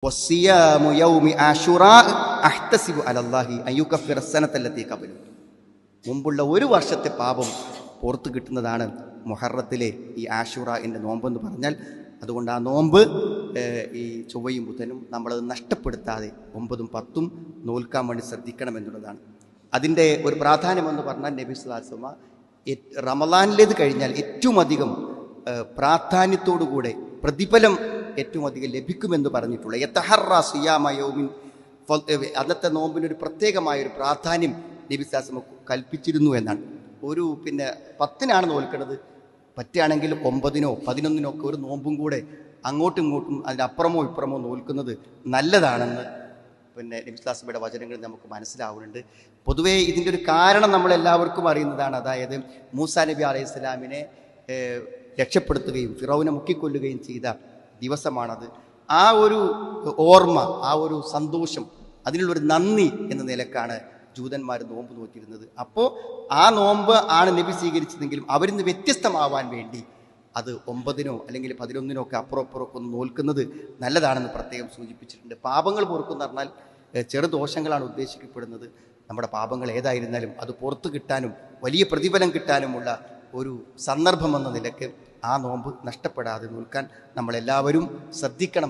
വസ്സിയാമു യൗമി ആശുറാ അഹ്തസിബു അലല്ലാഹി അൻ യുകഫിറ സനതല്ലതി ഖബലു. മുമ്പുള്ള ഒരു വർഷത്തെ പാപം പുറത്തു കിട്ടുന്നതാണ് മുഹറത്തിലെ ഈ ആശുറാന്റെ നോമ്പെന്ന് പറഞ്ഞാൽ. അതുകൊണ്ട് ആ നോമ്പ് ഈ ചൊവ്വയും ബുധനും നമ്മളത് നഷ്ടപ്പെടുത്താതെ 9ഉം 10ഉം നോൽക്കാൻ വേണ്ടി ശ്രദ്ധിക്കണമെന്നുള്ളതാണ്. അതിൻ്റെ ഒരു പ്രാധാന്യമെന്ന് പറഞ്ഞാൽ നബി സ്വല്ലല്ലാഹു അലൈഹി വസല്ലം റമളാനിലേത് കഴിഞ്ഞാൽ ഏറ്റവും അധികം പ്രാധാന്യത്തോടുകൂടെ പ്രതിഫലം ഏറ്റവും അധികം ലഭിക്കുമെന്ന് പറഞ്ഞിട്ടുള്ള യതഹറ സിയാമ യൗമിൻ, അന്നത്തെ നോമ്പിനൊരു പ്രത്യേകമായൊരു പ്രാധാന്യം നബി സ്വല്ലല്ലാഹു അലൈഹി വസല്ലം കൽപ്പിച്ചിരുന്നു എന്നാണ്. 10-നാണ് നോൽക്കുന്നത്, പറ്റുകയാണെങ്കിൽ 9-നോ 11-നോ ഒക്കെ ഒരു നോമ്പും കൂടെ അങ്ങോട്ടും ഇങ്ങോട്ടും അതിനപ്പുറമോ ഇപ്പുറമോ നോൽക്കുന്നത് നല്ലതാണെന്ന് നബി സ്വല്ലല്ലാഹു അലൈഹി വസല്ലമയുടെ വചനങ്ങളിൽ നമുക്ക് മനസ്സിലാവുന്നുണ്ട്. പൊതുവേ ഇതിൻ്റെ ഒരു കാരണം നമ്മളെല്ലാവർക്കും അറിയുന്നതാണ്. അതായത് മൂസാ നബി അലൈഹി സ്വലാമിനെ രക്ഷപ്പെടുത്തുകയും ഫിറൗനെ മുക്കിക്കൊല്ലുകയും ചെയ്ത ദിവസമാണത്. ആ ഒരു ഓർമ്മ, ആ ഒരു സന്തോഷം, അതിനുള്ളൊരു നന്ദി എന്ന നിലക്കാണ് ജൂതന്മാർ നോമ്പ് നോക്കിയിരുന്നത്. അപ്പോൾ ആ നോമ്പ് ആണ് നബി സ്വീകരിച്ചതെങ്കിലും അവരിൽ നിന്ന് വ്യത്യസ്തമാവാൻ വേണ്ടി അത് 9-നോ അല്ലെങ്കിൽ 11-നോ ഒക്കെ അപ്പുറമൊക്കെ ഒന്ന് നോൽക്കുന്നത് നല്ലതാണെന്ന് പ്രത്യേകം സൂചിപ്പിച്ചിട്ടുണ്ട്. പാപങ്ങൾ പൊറുക്കുന്ന പറഞ്ഞാൽ ചെറുദോഷങ്ങളാണ് ഉദ്ദേശിക്കപ്പെടുന്നത്. നമ്മുടെ പാപങ്ങൾ ഏതായിരുന്നാലും അത് പുറത്തു കിട്ടാനും വലിയ പ്രതിഫലം കിട്ടാനുമുള്ള ഒരു സന്ദർഭം എന്ന നിലയ്ക്ക് ആ നോമ്പ് നഷ്ടപ്പെടാതെ നോൽക്കാൻ നമ്മളെല്ലാവരും ശ്രദ്ധിക്കണം.